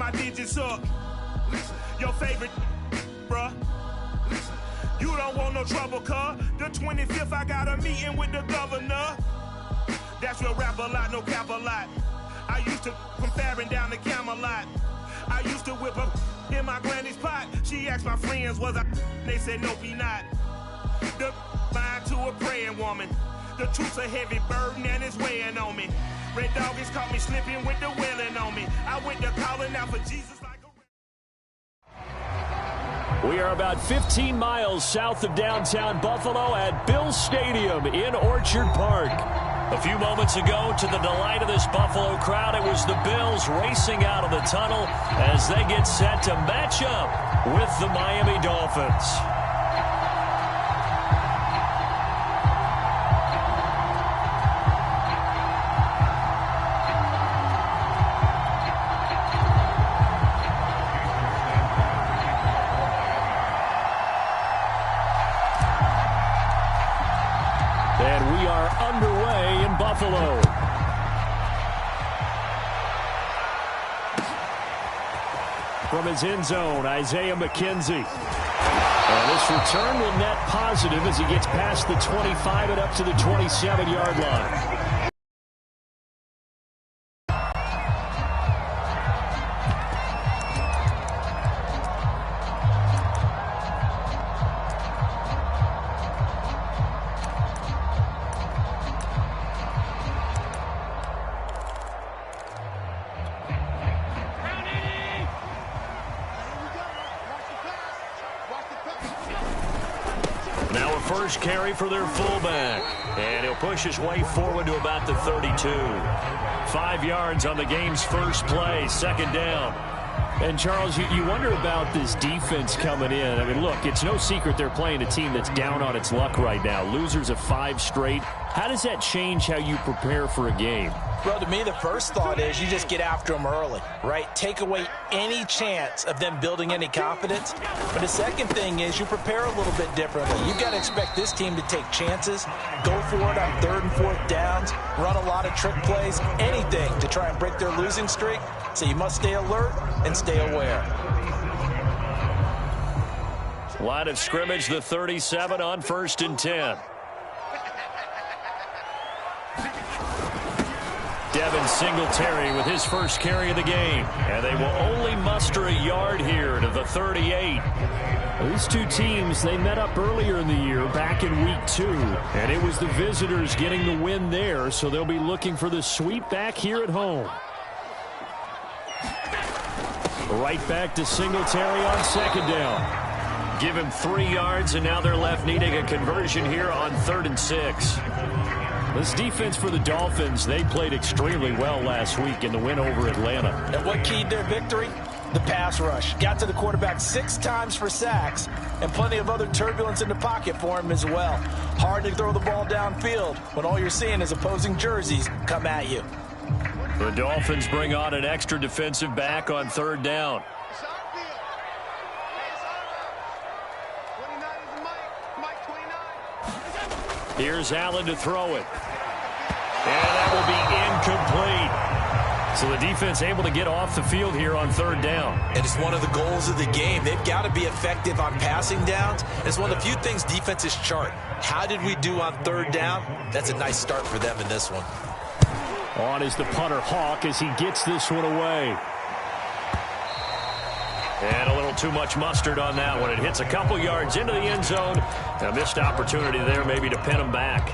my digits up. Your favorite, bruh. You don't want no trouble, cuz. The 25th, I got a meeting with the governor. That's real rap a lot, no cap a lot. I used to from Farron down to Camelot. I used to whip up in my granny's pot. She asked my friends, was I? They said, nope, he not. The mind to a praying woman. The truth's a heavy burden and it's weighing on me. Red doggies caught me slipping with the wailing on me. I went to calling out for Jesus like a... We are about 15 miles south of downtown Buffalo at Bills Stadium in Orchard Park. A few moments ago, to the delight of this Buffalo crowd, it was the Bills racing out of the tunnel as they get set to match up with the Miami Dolphins. And we are underway in Buffalo. From his end zone, Isaiah McKenzie. And this return will net positive as he gets past the 25 and up to the 27-yard line. Now a first carry for their fullback. And he'll push his way forward to about the 32. 5 yards on the game's first play, second down. And, Charles, you wonder about this defense coming in. I mean, look, it's no secret they're playing a team that's down on its luck right now. Losers of 5 straight. How does that change how you prepare for a game? Well, to me, the first thought is you just get after them early, right? Take away any chance of them building any confidence. But the second thing is you prepare a little bit differently. You've got to expect this team to take chances, go for it on 3rd and 4th downs, run a lot of trick plays, anything to try and break their losing streak. So you must stay alert and stay aware. Line of scrimmage, the 37 on 1st and 10. Devin Singletary with his first carry of the game. And they will only muster a yard here to the 38. These two teams, they met up earlier in the year back in week 2. And it was the visitors getting the win there, so they'll be looking for the sweep back here at home. Right back to Singletary on 2nd down. Give him 3 yards, and now they're left needing a conversion here on 3rd and 6. This defense for the Dolphins, they played extremely well last week in the win over Atlanta. And what keyed their victory? The pass rush. Got to the quarterback 6 times for sacks, and plenty of other turbulence in the pocket for him as well. Hard to throw the ball downfield when all you're seeing is opposing jerseys come at you. The Dolphins bring on an extra defensive back on 3rd down. Here's Allen to throw it. And that will be incomplete. So the defense able to get off the field here on 3rd down. And it's one of the goals of the game. They've got to be effective on passing downs. It's one of the few things defenses chart. How did we do on 3rd down? That's a nice start for them in this one. On is the punter Hawk as he gets this one away. And a little too much mustard on that one. It hits a couple yards into the end zone. A missed opportunity there maybe to pin him back.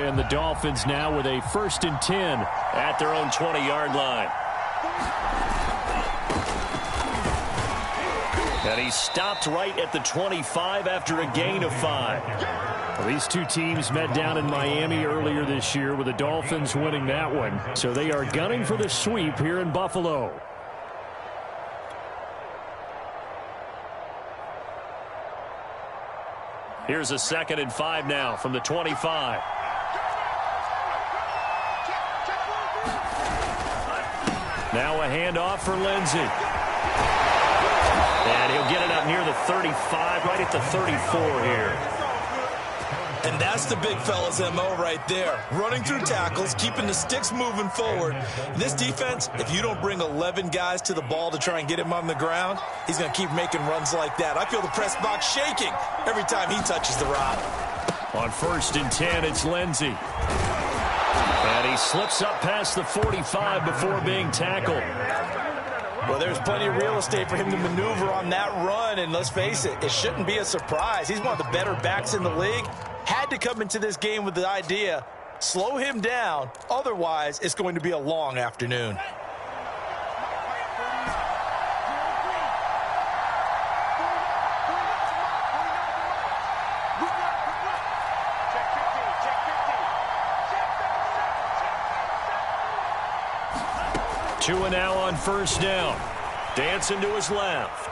And the Dolphins now with a 1st and 10 at their own 20-yard line. And he stopped right at the 25 after a gain of 5. Well, these two teams met down in Miami earlier this year with the Dolphins winning that one. So they are gunning for the sweep here in Buffalo. Here's a 2nd and 5 now from the 25. Now a handoff for Lindsey. And he'll get it up near the 35, right at the 34 here. And that's the big fella's MO right there. Running through tackles, keeping the sticks moving forward. This defense, if you don't bring 11 guys to the ball to try and get him on the ground, he's going to keep making runs like that. I feel the press box shaking every time he touches the rock. On 1st and 10, it's Lindsey. And he slips up past the 45 before being tackled. Well, there's plenty of real estate for him to maneuver on that run, and let's face it, it shouldn't be a surprise. He's one of the better backs in the league. Had to come into this game with the idea, slow him down, otherwise it's going to be a long afternoon. Two and now on 1st down. Dancing to his left.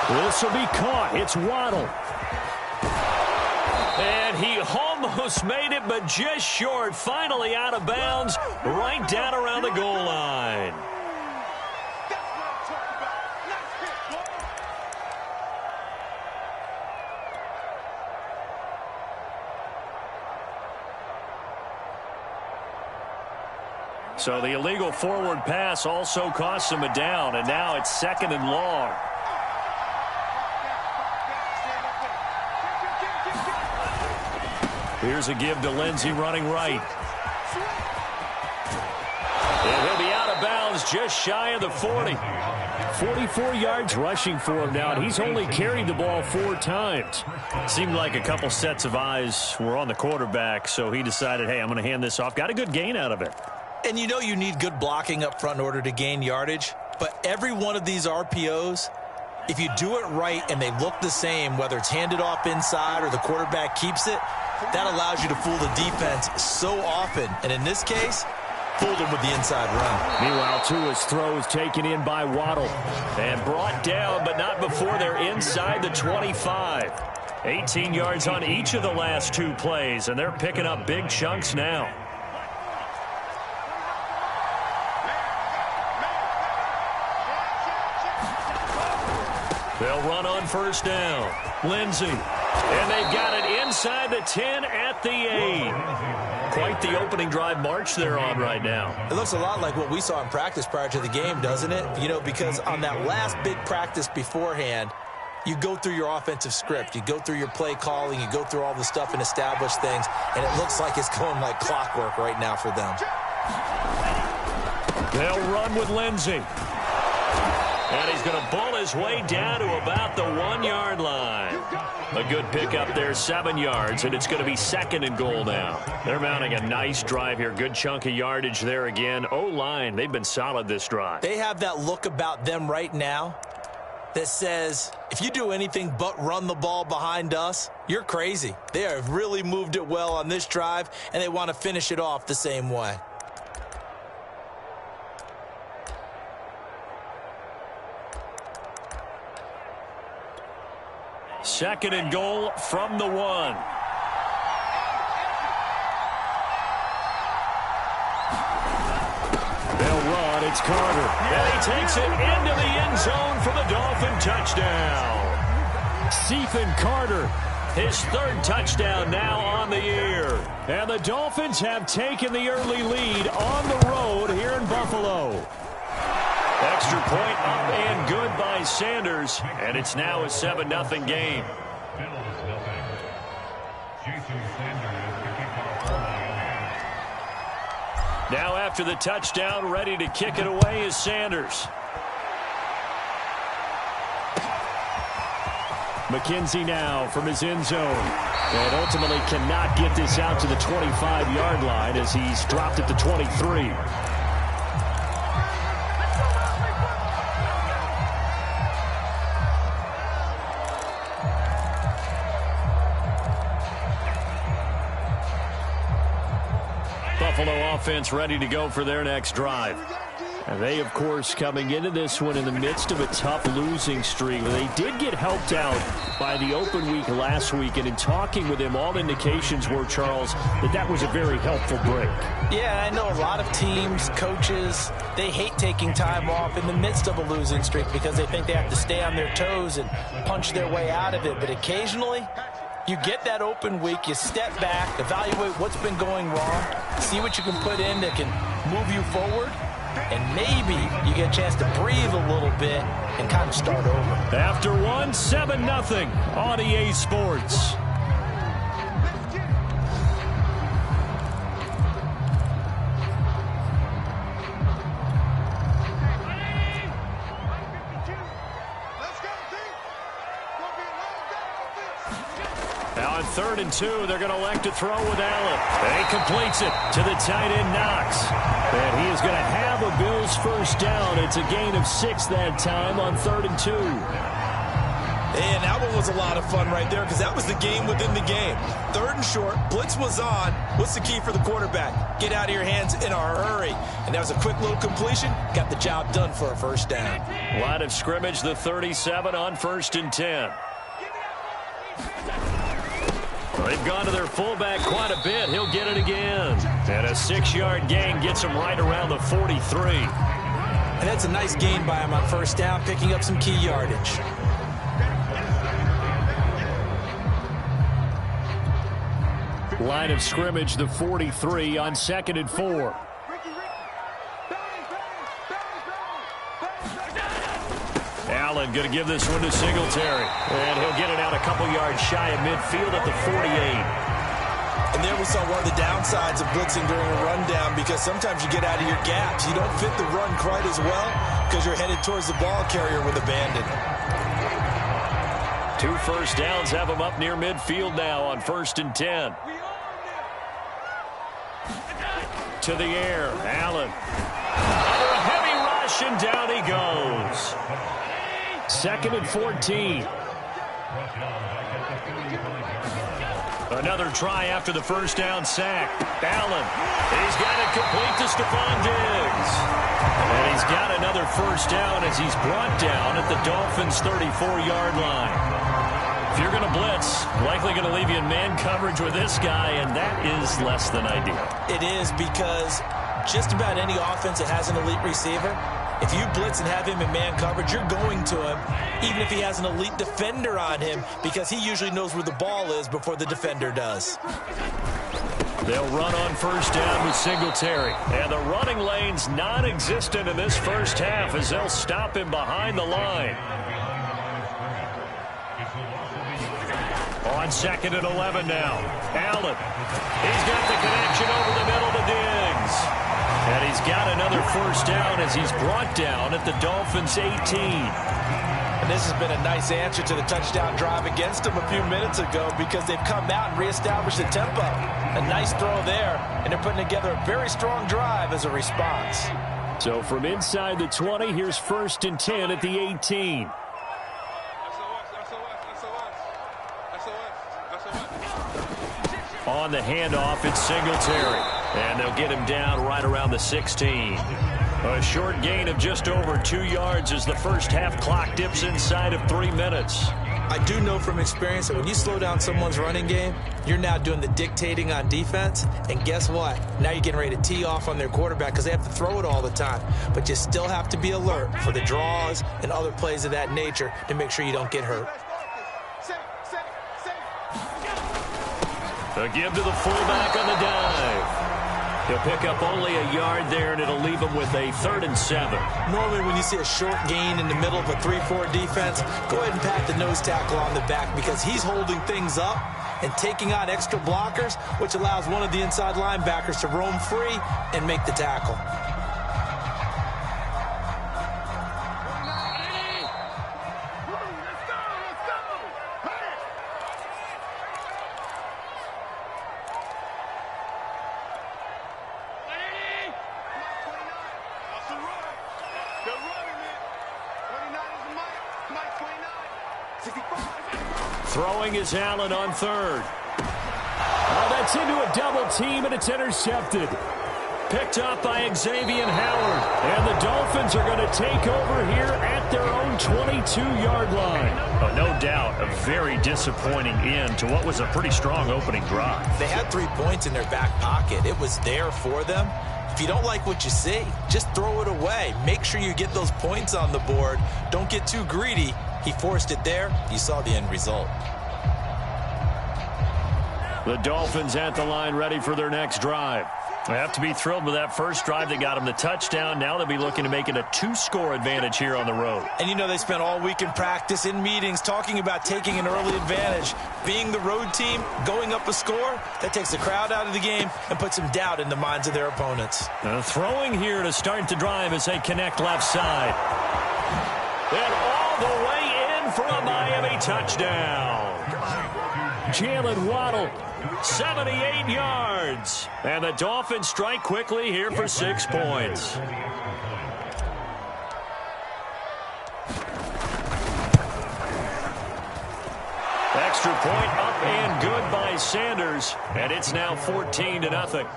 This will be caught. It's Waddle. And he almost made it, but just short. Finally out of bounds, right down around the goal line. So the illegal forward pass also costs him a down, and now it's 2nd and long. Here's a give to Lindsey running right. And he'll be out of bounds just shy of the 40. 44 yards rushing for him now, and he's only carried the ball 4 times. Seemed like a couple sets of eyes were on the quarterback, so he decided, hey, I'm going to hand this off. Got a good gain out of it. And you know you need good blocking up front in order to gain yardage, but every one of these RPOs, if you do it right and they look the same, whether it's handed off inside or the quarterback keeps it, that allows you to fool the defense so often. And in this case, fooled him with the inside run. Meanwhile, Tua's throw is taken in by Waddle and brought down, but not before they're inside the 25. 18 yards on each of the last 2 plays, and they're picking up big chunks now. They'll run on 1st down. Lindsey. And they've got it inside the 10 at the 8. Quite the opening drive march they're on right now. It looks a lot like what we saw in practice prior to the game, doesn't it? You know, because on that last big practice beforehand, you go through your offensive script. You go through your play calling. You go through all the stuff and establish things. And it looks like it's going like clockwork right now for them. They'll run with Lindsey. And he's going to bull his way down to about the 1-yard line. A good pickup there, 7 yards, and it's going to be 2nd and goal now. They're mounting a nice drive here. Good chunk of yardage there again. O-line, they've been solid this drive. They have that look about them right now that says, if you do anything but run the ball behind us, you're crazy. They have really moved it well on this drive, and they want to finish it off the same way. Second and goal from the 1. They'll run. It's Carter. And he takes it into the end zone for the Dolphin touchdown. Stephen Carter, his 3rd touchdown now on the year. And the Dolphins have taken the early lead on the road here in Buffalo. Extra point up and good by Sanders, and it's now a 7-0 game. Now after the touchdown, ready to kick it away is Sanders. McKenzie now from his end zone. And ultimately cannot get this out to the 25-yard line as he's dropped at the 23. Buffalo offense ready to go for their next drive. And they, of course, coming into this one in the midst of a tough losing streak. They did get helped out by the open week last week, and in talking with him, all indications were, Charles, that was a very helpful break. Yeah, I know a lot of teams, coaches, they hate taking time off in the midst of a losing streak because they think they have to stay on their toes and punch their way out of it. But occasionally, you get that open week, you step back, evaluate what's been going wrong, see what you can put in that can move you forward, and maybe you get a chance to breathe a little bit and kind of start over. After one, 7-0 on EA Sports. Now on 3rd and 2, they're going to elect to throw with Allen. And he completes it to the tight end, Knox. And he is going to have a Bills first down. It's a gain of 6 that time on 3rd and 2. And that one was a lot of fun right there because that was the game within the game. 3rd and short, blitz was on. What's the key for the quarterback? Get out of your hands in a hurry. And that was a quick little completion. Got the job done for a first down. Line of scrimmage, the 37 on 1st and 10. They've gone to their fullback quite a bit. He'll get it again. And a 6-yard gain gets him right around the 43. And that's a nice gain by him on first down, picking up some key yardage. Line of scrimmage, the 43 on 2nd and 4. Allen going to give this one to Singletary. And he'll get it out a couple yards shy of midfield at the 48. And there we saw one of the downsides of blitzing during a rundown because sometimes you get out of your gaps. You don't fit the run quite as well because you're headed towards the ball carrier with abandon. 2 first downs have him up near midfield now on 1st and 10. To the air, Allen. Under a heavy rush, and down he goes. 2nd and 14. Another try after the first down sack. Allen, he's got it complete to Stephon Diggs. And he's got another first down as he's brought down at the Dolphins' 34-yard line. If you're going to blitz, likely going to leave you in man coverage with this guy, and that is less than ideal. It is because just about any offense that has an elite receiver, if you blitz and have him in man coverage, you're going to him, even if he has an elite defender on him, because he usually knows where the ball is before the defender does. They'll run on first down with Singletary. And the running lane's non-existent in this first half as they'll stop him behind the line. On 2nd and 11 now. Allen. He's got the connection over the middle to Diggs. And he's got another first down as he's brought down at the Dolphins' 18. And this has been a nice answer to the touchdown drive against them a few minutes ago because they've come out and reestablished the tempo. A nice throw there, and they're putting together a very strong drive as a response. So from inside the 20, here's 1st and 10 at the 18. On the handoff, it's Singletary. And they'll get him down right around the 16. A short gain of just over 2 yards as the first half clock dips inside of 3 minutes. I do know from experience that when you slow down someone's running game, you're now doing the dictating on defense. And guess what? Now you're getting ready to tee off on their quarterback because they have to throw it all the time. But you still have to be alert for the draws and other plays of that nature to make sure you don't get hurt. A give to the fullback on the dive. He'll pick up only a yard there, and it'll leave him with a 3rd and 7. Normally when you see a short gain in the middle of a 3-4 defense, go ahead and pat the nose tackle on the back because he's holding things up and taking on extra blockers, which allows one of the inside linebackers to roam free and make the tackle. Throwing is Allen on 3rd. Oh, that's into a double team, and it's intercepted. Picked up by Xavier Howard. And the Dolphins Dolphins are going to take over here at their own 22-yard line. Oh, no doubt a very disappointing end to what was a pretty strong opening drive. They had 3 points in their back pocket. It was there for them. If you don't like what you see, just throw it away. Make sure you get those points on the board. Don't get too greedy. He forced it there. You saw the end result. The Dolphins at the line ready for their next drive. They have to be thrilled with that first drive that got them the touchdown. Now they'll be looking to make it a 2-score advantage here on the road. And you know they spent all week in practice, in meetings, talking about taking an early advantage. Being the road team, going up a score, that takes the crowd out of the game and puts some doubt in the minds of their opponents. Throwing here to start the drive as they connect left side. And all the way in for a Miami touchdown. Jalen Waddle, 78 yards. And the Dolphins strike quickly here for 6 points. Extra point up and good by Sanders. And it's now 14-0.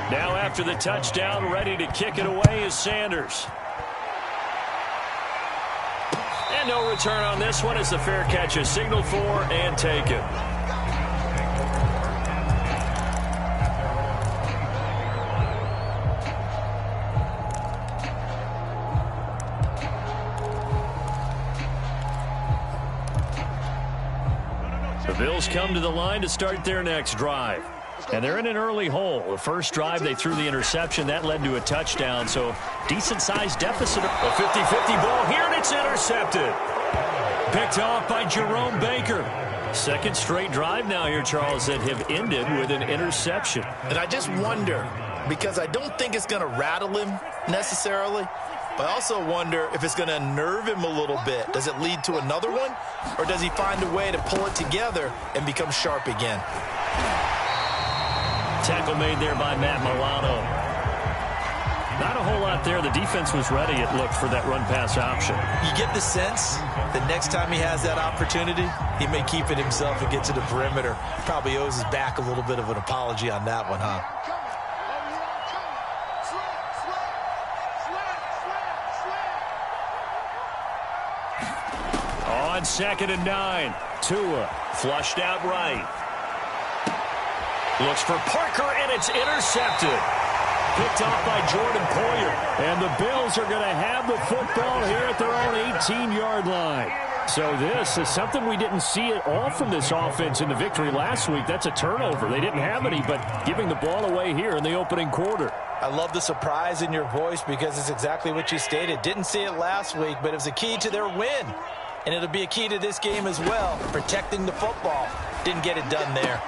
Now after the touchdown, ready to kick it away is Sanders. And no return on this one as the fair catch is signaled for and taken. The Bills come to the line to start their next drive. And they're in an early hole. The first drive, they threw the interception. That led to a touchdown, so decent-sized deficit. A 50-50 ball here, and it's intercepted. Picked off by Jerome Baker. Second straight drive now here, Charles, that have ended with an interception. And I just wonder, because I don't think it's going to rattle him necessarily, but I also wonder if it's going to unnerve him a little bit. Does it lead to another one, or does he find a way to pull it together and become sharp again? Tackle made there by Matt Milano. Not a whole lot there. The defense was ready, it looked, for that run-pass option. You get the sense that next time he has that opportunity, he may keep it himself and get to the perimeter. Probably owes his back a little bit of an apology on that one, huh? On 2nd and 9, Tua flushed out right. Looks for Parker, and it's intercepted. Picked off by Jordan Poyer. And the Bills are going to have the football here at their own 18-yard line. So this is something we didn't see at all from this offense in the victory last week. That's a turnover. They didn't have any, but giving the ball away here in the opening quarter. I love the surprise in your voice because it's exactly what you stated. Didn't see it last week, but it was a key to their win. And it'll be a key to this game as well, protecting the football. Didn't get it done there.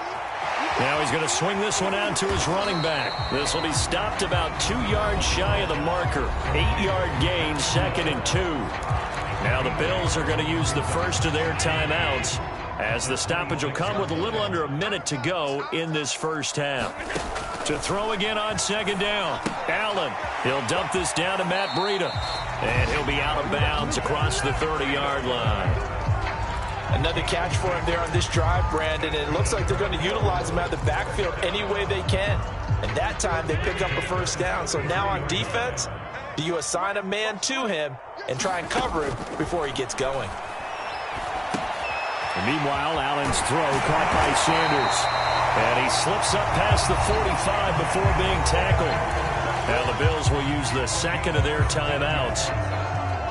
Now he's going to swing this one out to his running back. This will be stopped about 2 yards shy of the marker. 8-yard gain, 2nd and 2. Now the Bills are going to use the first of their timeouts as the stoppage will come with a little under a minute to go in this first half. To throw again on 2nd down. Allen, he'll dump this down to Matt Breida. And he'll be out of bounds across the 30-yard line. Another catch for him there on this drive, Brandon. And it looks like they're going to utilize him out of the backfield any way they can. And that time they pick up a first down. So now on defense, do you assign a man to him and try and cover him before he gets going? And meanwhile, Allen's throw caught by Sanders. And he slips up past the 45 before being tackled. Now the Bills will use the second of their timeouts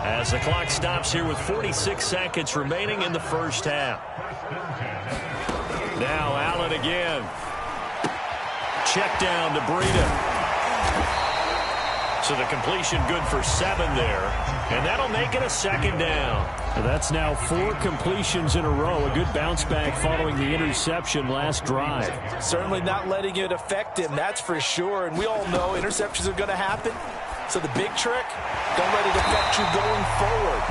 as the clock stops here with 46 seconds remaining in the first half. Now Allen again. Check down to Breida. So the completion good for 7 there. And that'll make it a 2nd down. That's now 4 completions in a row. A good bounce back following the interception last drive. Certainly not letting it affect him, that's for sure. And we all know interceptions are going to happen. So the big trick, don't let it affect you going forward.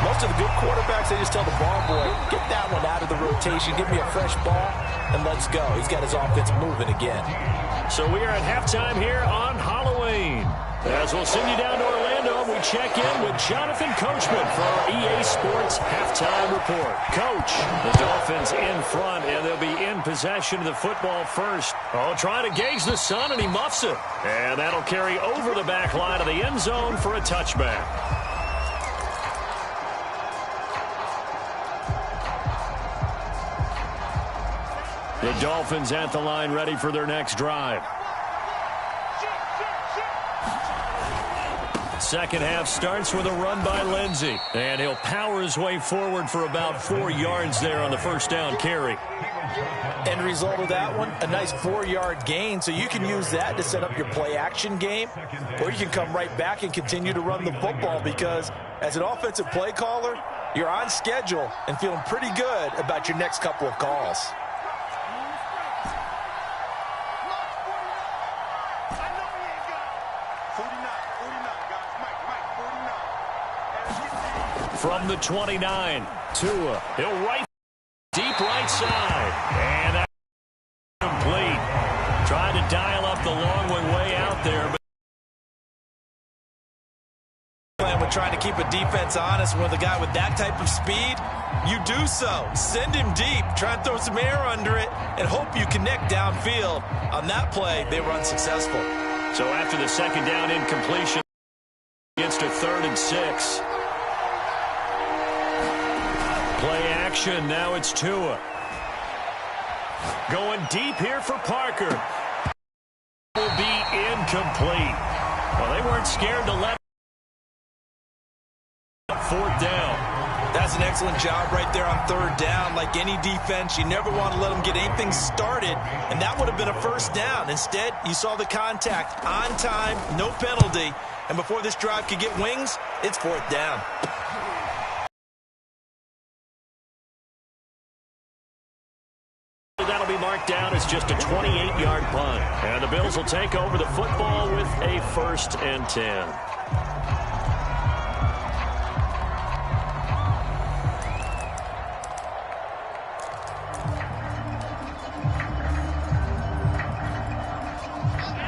Most of the good quarterbacks, they just tell the ball boy, get that one out of the rotation, give me a fresh ball, and let's go. He's got his offense moving again. So we are at halftime here on Halloween. As we'll send you down to Orlando, we check in with Jonathan Coachman for our EA Sports Halftime Report. Coach, the Dolphins in front, and they'll be in possession of the football first. Oh, trying to gauge the sun, and he muffs it. And that'll carry over the back line of the end zone for a touchback. The Dolphins at the line, ready for their next drive. Second half starts with a run by Lindsey. And he'll power his way forward for about 4 yards there on the first down carry. End result of that one, a nice 4-yard gain. So you can use that to set up your play-action game. Or you can come right back and continue to run the football because as an offensive play caller, you're on schedule and feeling pretty good about your next couple of calls. From the 29, Tua, he'll right deep right side, and that's complete. Trying to dial up the long one way out there, but with trying to keep a defense honest with a guy with that type of speed, you do so. Send him deep, try and throw some air under it, and hope you connect downfield. On that play, they were unsuccessful. So after the second down incompletion against a 3rd and 6. Play action, now it's Tua. Going deep here for Parker. Will be incomplete. Well, they weren't scared to let 4th down. That's an excellent job right there on 3rd down. Like any defense, you never want to let them get anything started, and that would have been a 1st down. Instead, you saw the contact on time, no penalty, and before this drive could get wings, it's 4th down. That'll be marked down as just a 28-yard punt. And the Bills will take over the football with a 1st and 10.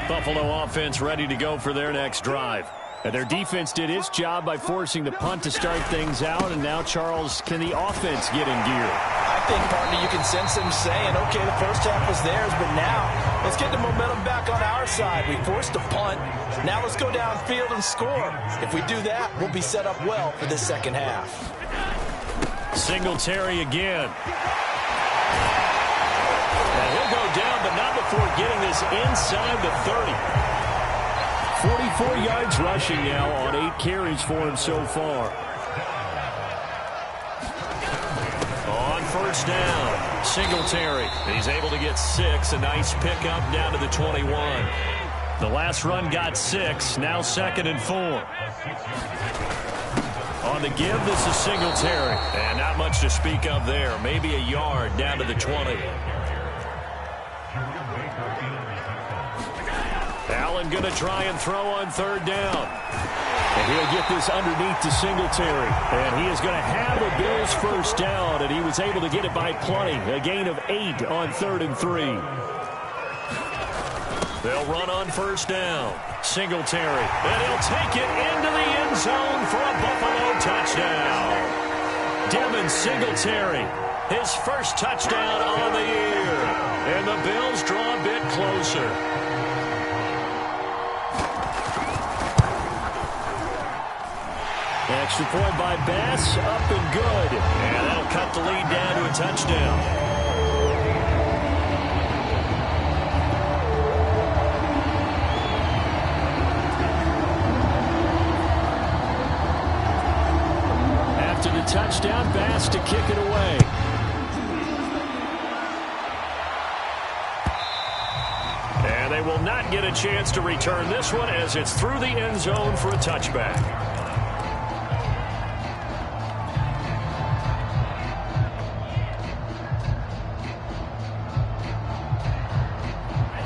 Buffalo offense ready to go for their next drive. And their defense did its job by forcing the punt to start things out. And now, Charles, can the offense get in gear? I think, partner, you can sense them saying, okay, the first half was theirs, but now let's get the momentum back on our side. We forced a punt. Now let's go downfield and score. If we do that, we'll be set up well for this second half. Singletary again. And he'll go down, but not before getting this inside the 30. 44 yards rushing now on 8 carries for him so far. On 1st down, Singletary. He's able to get 6. A nice pickup down to the 21. The last run got 6. Now 2nd and 4. On the give, this is Singletary. And not much to speak of there. Maybe a yard down to the 20. Allen going to try and throw on 3rd down. And he'll get this underneath to Singletary. And he is going to have a Bills 1st down, and he was able to get it by plenty. A gain of 8 on 3rd and 3. They'll run on 1st down. Singletary. And he'll take it into the end zone for a Buffalo touchdown. Devin Singletary, his first touchdown on the year. And the Bills draw a bit closer. Extra point by Bass, up and good. And that'll cut the lead down to a touchdown. After the touchdown, Bass to kick it away. And they will not get a chance to return this one as it's through the end zone for a touchback.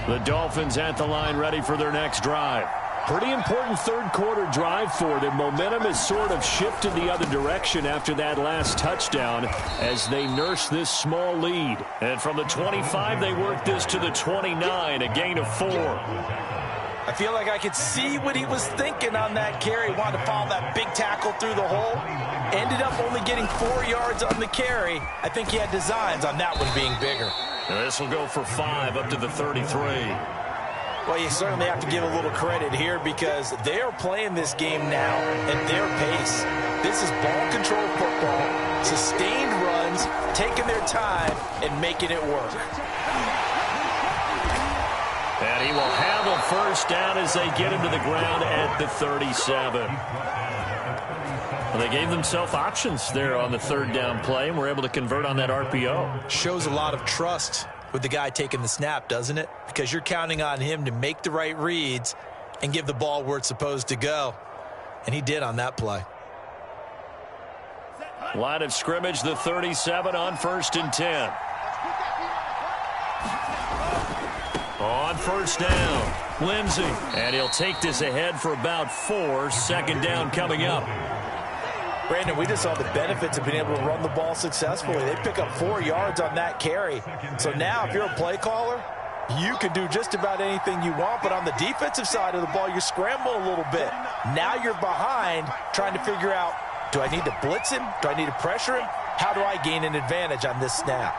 The Dolphins at the line ready for their next drive. Pretty important 3rd quarter drive for them. Momentum has sort of shifted the other direction after that last touchdown as they nurse this small lead. And from the 25, they work this to the 29, a gain of 4. I feel like I could see what he was thinking on that carry. Wanted to follow that big tackle through the hole. Ended up only getting 4 yards on the carry. I think he had designs on that one being bigger. And this will go for 5 up to the 33. Well, you certainly have to give a little credit here because they are playing this game now at their pace. This is ball control football, sustained runs, taking their time, and making it work. And he will have a first down as they get him to the ground at the 37. Well, they gave themselves options there on the third down play and were able to convert on that RPO. Shows a lot of trust with the guy taking the snap, doesn't it? Because you're counting on him to make the right reads and give the ball where it's supposed to go. And he did on that play. Line of scrimmage, the 37 on 1st and 10. On first down, Lindsey. And he'll take this ahead for about 4. Second down coming up. Brandon, we just saw the benefits of being able to run the ball successfully. They pick up 4 yards on that carry. So now if you're a play caller, you can do just about anything you want. But on the defensive side of the ball, you scramble a little bit. Now you're behind trying to figure out, do I need to blitz him? Do I need to pressure him? How do I gain an advantage on this snap?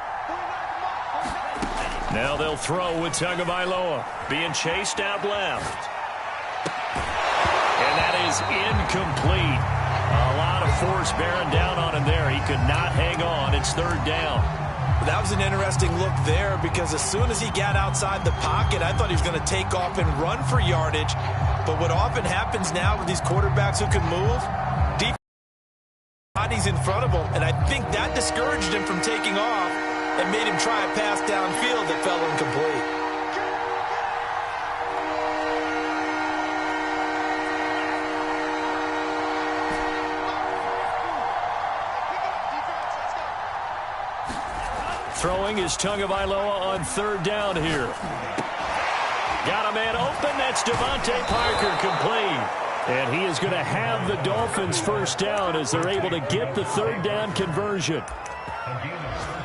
Now they'll throw with Tagovailoa being chased out left. And that is incomplete. A lot of force bearing down on him there. He could not hang on. It's 3rd down. That was an interesting look there because as soon as he got outside the pocket, I thought he was going to take off and run for yardage. But what often happens now with these quarterbacks who can move, deep bodies in front of him, and I think that discouraged him from taking off and made him try a pass downfield that fell incomplete. Throwing is Tagovailoa on 3rd down here. Got a man open. That's Devontae Parker complete. And he is going to have the Dolphins first down as they're able to get the 3rd down conversion.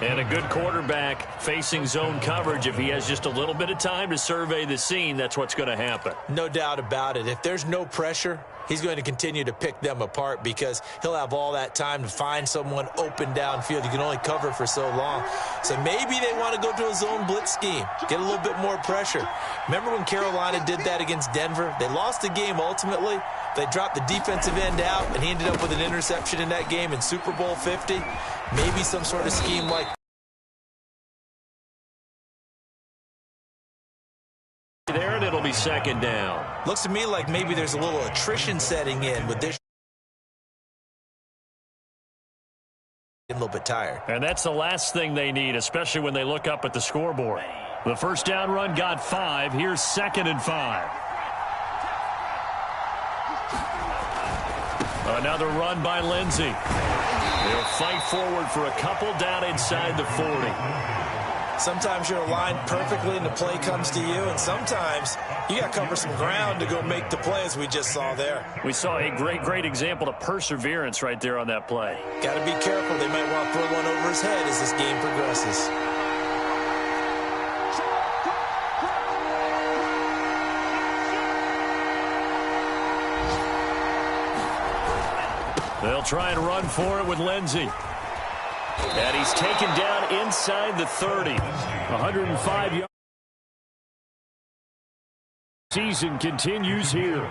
And a good quarterback facing zone coverage. If he has just a little bit of time to survey the scene, that's what's going to happen. No doubt about it. If there's no pressure, he's going to continue to pick them apart because he'll have all that time to find someone open downfield. You can only cover for so long. So maybe they want to go to a zone blitz scheme, get a little bit more pressure. Remember when Carolina did that against Denver? They lost the game ultimately. They dropped the defensive end out, and he ended up with an interception in that game in Super Bowl 50. Maybe some sort of scheme like there, and it'll be 2nd down. Looks to me like maybe there's a little attrition setting in with this. A little bit tired. And that's the last thing they need, especially when they look up at the scoreboard. The first down run got 5. Here's 2nd and 5. Another run by Lindsey. They'll fight forward for a couple down inside the 40. Sometimes you're aligned perfectly and the play comes to you, and sometimes you got to cover some ground to go make the play, as we just saw there. We saw a great example of perseverance right there on that play. Got to be careful. They might want to throw one over his head as this game progresses. They'll try and run for it with Lindsey. And he's taken down inside the 30. 105 yards. Season continues here.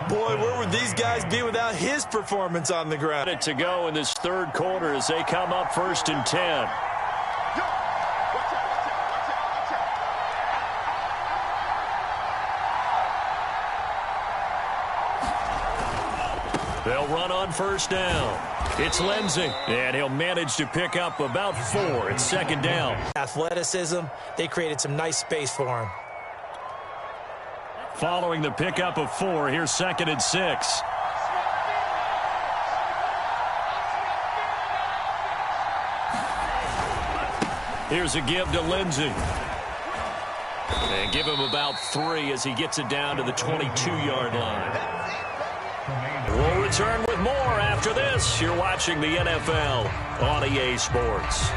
Boy, where would these guys be without his performance on the ground? Minute to go in this 3rd quarter as they come up 1st and 10. They'll run on 1st down. It's Lindsey, and he'll manage to pick up about 4. It's 2nd down. Athleticism, they created some nice space for him. Following the pickup of 4, here's 2nd and 6. Here's a give to Lindsey. And give him about 3 as he gets it down to the 22-yard line. We'll return with more after this. You're watching the NFL on EA Sports.